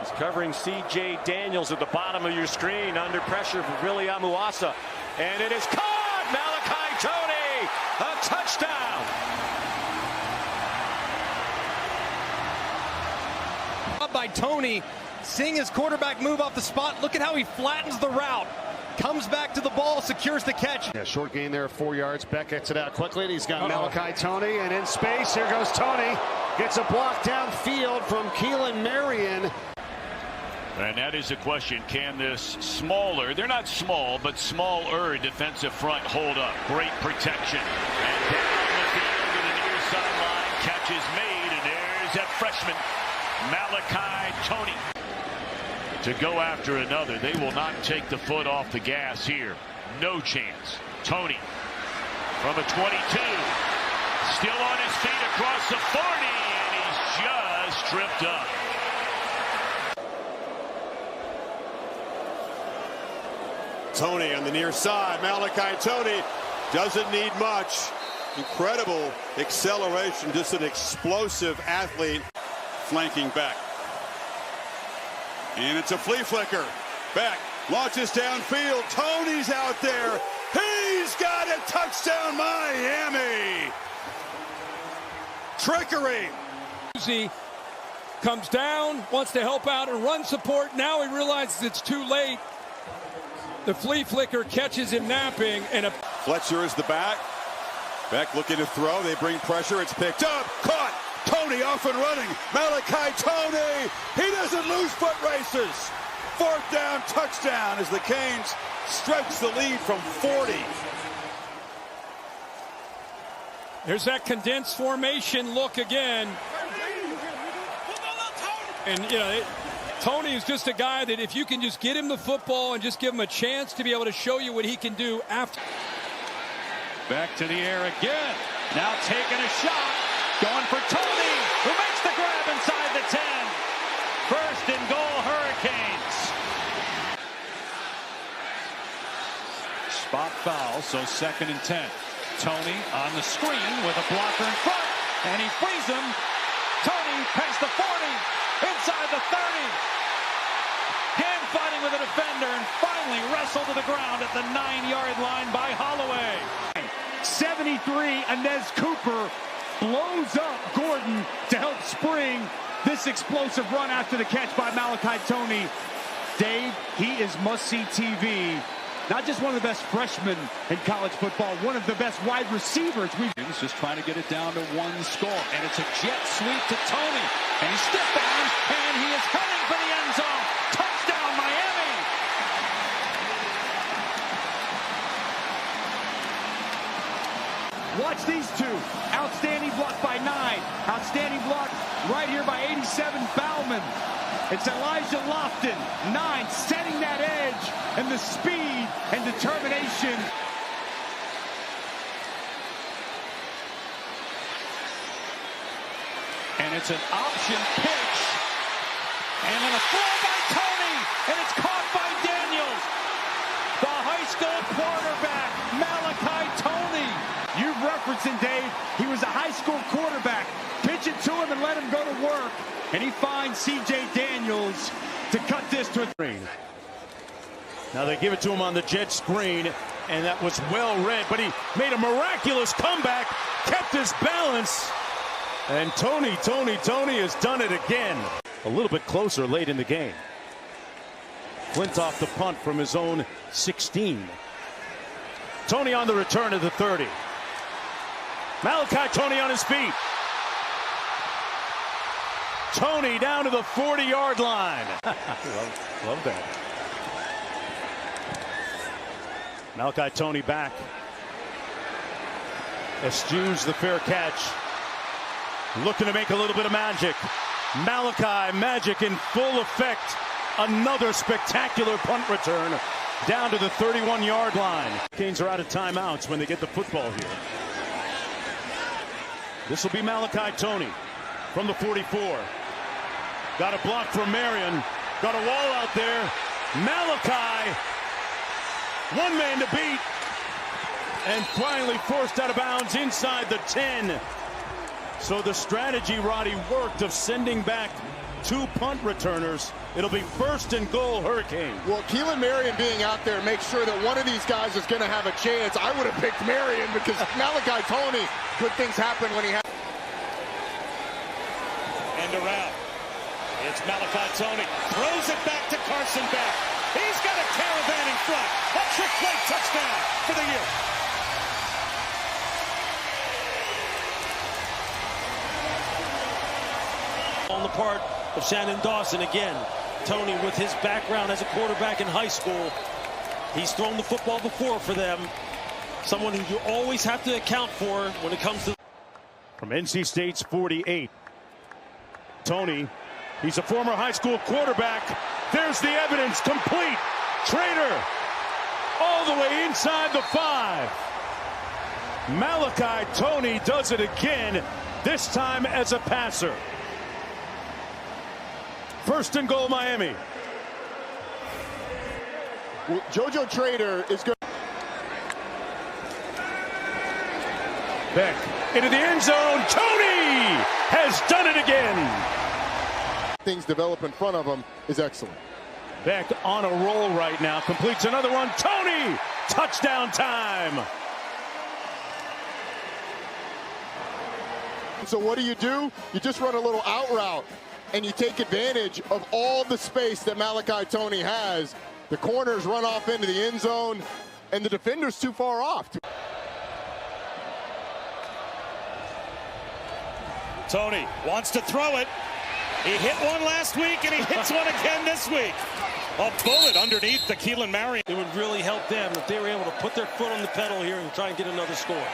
He's covering C.J. Daniels at the bottom of your screen under pressure from Willie Amuasa. And it is caught! Malachi Toney! A touchdown! By Toney, seeing his quarterback move off the spot. Look at how he flattens the route. Comes back to the ball, secures the catch. Yeah, short gain there, 4 yards. Beck gets it out quickly. He's got Malachi Toney, and in space, here goes Toney. Gets a block downfield from Keelan Marion. And that is the question. Can this smaller, they're not small, but smaller defensive front hold up? Great protection. And down the field to the near sideline. Catch is made, and there's that freshman, Malachi Toney. To go after another. They will not take the foot off the gas here. No chance. Toney from a 22. Still on his feet across the 40, and he's just tripped up. Toney on the near side. Malachi Toney doesn't need much. Incredible acceleration. Just an explosive athlete flanking back. And it's a flea flicker. Beck launches downfield. Toney's out there. He's got a touchdown, Miami. Trickery. He comes down, wants to help out and run support. Now he realizes it's too late. The flea flicker catches him napping, and Fletcher is the back. Beck looking to throw. They bring pressure. It's picked up. Caught. Toney off and running. Malachi Toney. He doesn't lose foot races. 4th down touchdown as the Canes stretch the lead from 40. there's that condensed formation look again. And, you know, Toney is just a guy that if you can just get him the football and just give him a chance to be able to show you what he can do after. Back to the air again. Now taking a shot. Going for Toney, who makes the grab inside the 10. 1st and goal, Hurricanes. Spot foul, so 2nd and 10. Toney on the screen with a blocker in front, and he frees him. Toney past the 40, inside the 30. Hand fighting with a defender, and finally wrestled to the ground at the 9-yard line by Holloway. 73, Inez Cooper blows up Gordon to help spring this explosive run after the catch by Malachi Toney. Dave, he is must-see TV. Not just one of the best freshmen in college football, one of the best wide receivers. He's just trying to get it down to 1 score. And it's a jet sweep to Toney. And he's stiff arms, and he is heading for the end zone. Touchdown, Miami! Watch these two. Outstanding block by 9. Outstanding block right here by 87 Bauman. It's Elijah Lofton, 9, setting that edge and the speed and determination. And it's an option pitch. And then a throw by Toney, and it's caught by Daniels. The high school quarterback, Malachi Toney. You've referenced him, Dave. He was a high school quarterback. Pitch it to him and let him go to work. And he finds C.J. Daniels to cut this to a 3. Now they give it to him on the jet screen, and that was well read, but he made a miraculous comeback, kept his balance, and Toney has done it again. A little bit closer late in the game. Flint off the punt from his own 16. Toney on the return of the 30. Malachi Toney on his feet. Toney down to the 40-yard line. love that. Malachi Toney back. Eschews the fair catch. Looking to make a little bit of magic. Malachi magic in full effect. Another spectacular punt return down to the 31-yard line. Canes are out of timeouts when they get the football here. This will be Malachi Toney from the 44. Got a block from Marion. Got a wall out there. Malachi, one man to beat. And finally forced out of bounds inside the 10. So the strategy, Roddy, worked of sending back 2 punt returners. It'll be 1st and goal, Hurricane. Well, Keelan Marion being out there makes sure that one of these guys is going to have a chance. I would have picked Marion because Malachi Toney, good things happen when he has. And around. It's Malachi Toney. Throws it back to Carson Beck. He's got a caravan in front. A trick play touchdown for the year. On the part of Shannon Dawson again. Toney with his background as a quarterback in high school. He's thrown the football before for them. Someone who you always have to account for when it comes to. From NC State's 48. Toney, he's a former high school quarterback. There's the evidence, complete. Trader, all the way inside the 5. Malachi Toney does it again, this time as a passer. 1st and goal, Miami. Well, JoJo Trader is good. Beck into the end zone. Toney has done it again. Things develop in front of him is excellent. Beck on a roll right now. Completes another one. Toney! Touchdown time! So what do? You just run a little out route, and you take advantage of all the space that Malachi Toney has. The corners run off into the end zone, and the defender's too far off. Toney wants to throw it. He hit one last week, and he hits one again this week. A bullet underneath the Keelan Marion. It would really help them if they were able to put their foot on the pedal here and try and get another score.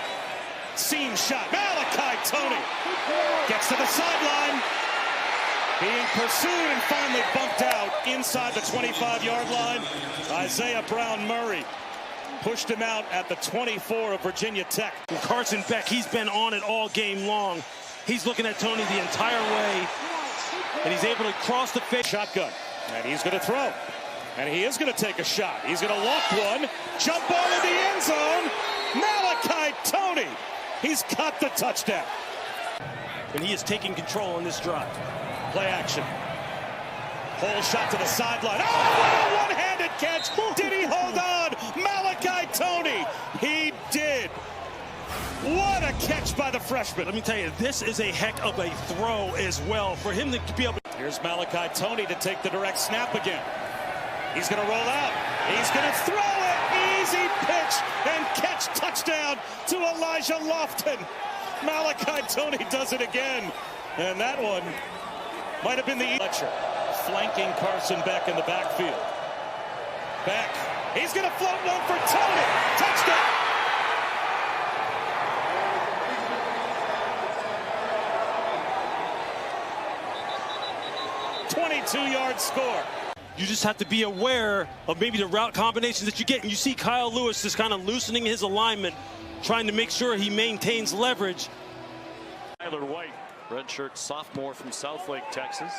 Seam shot. Malachi Toney gets to the sideline. Being pursued and finally bumped out inside the 25-yard line. Isaiah Brown Murray pushed him out at the 24 of Virginia Tech. And Carson Beck, he's been on it all game long. He's looking at Toney the entire way, and he's able to cross the face. Shotgun, and he's going to throw. And he is going to take a shot. He's going to walk one, jump ball in the end zone. Malachi Toney, he's got the touchdown. And he is taking control on this drive. Play action. Whole shot to the sideline. Oh, what a one-handed catch. Did he hold on? Malachi Toney, he did. What a catch by the freshman. Let me tell you, this is a heck of a throw as well for him to be able to. Here's Malachi Toney to take the direct snap again. He's going to roll out. He's going to throw it. Easy pitch and catch, touchdown to Elijah Lofton. Malachi Toney does it again. And that one might have been the Fletcher flanking Carson Beck in the backfield. Beck, he's going to float one for Toney. Touchdown. .22-yard score. You just have to be aware of maybe the route combinations that you get. And you see Kyle Lewis just kind of loosening his alignment, trying to make sure he maintains leverage. Tyler White, redshirt sophomore from Southlake, Texas.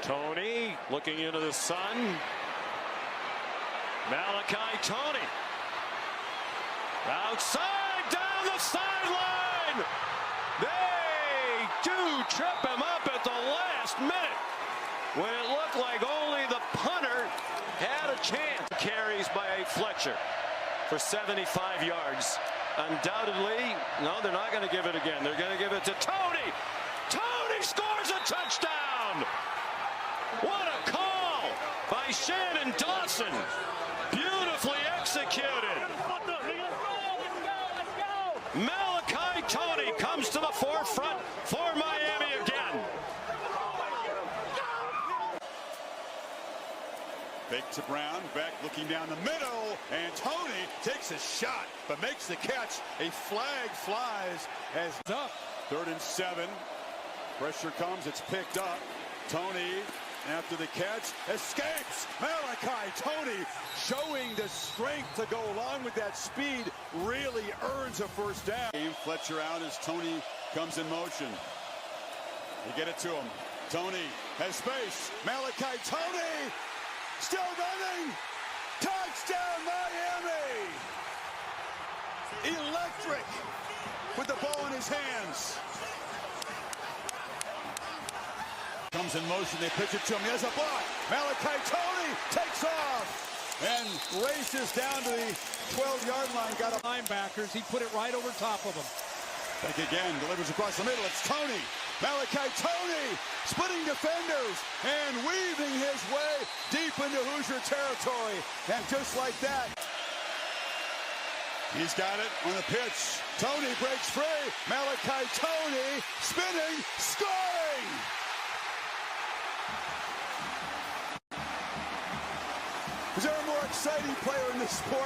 Toney looking into the sun. Malachi Toney. Outside, down the sideline. They do trip him up at the last minute, when it looked like only the punter had a chance. Carries by Fletcher for 75 yards. Undoubtedly, no, they're not going to give it again. They're going to give it to Toney. Toney scores a touchdown. What a call by Shannon Dawson. Beautifully executed. Malachi Toney comes to the forefront for Miami again. Fake to Brown, Beck looking down the middle, and Toney takes a shot, but makes the catch. A flag flies as up. 3rd and 7. Pressure comes, it's picked up. Toney, after the catch, escapes. Malachi Toney showing the strength to go along with that speed, really earns a first down. Fletcher out as Toney comes in motion. They get it to him. Toney has space. Malachi Toney still running. Touchdown Miami. Electric with the ball in his hands. Comes in motion, they pitch it to him, he has a block. Malachi Toney takes off and races down to the 12-yard line. Got a linebackers, he put it right over top of them. Back again, delivers across the middle, it's Toney. Malachi Toney splitting defenders and weaving his way deep into Hoosier territory. And just like that, he's got it on the pitch. Toney breaks free. Malachi Toney spinning, scoring! Is there a more exciting player in this sport?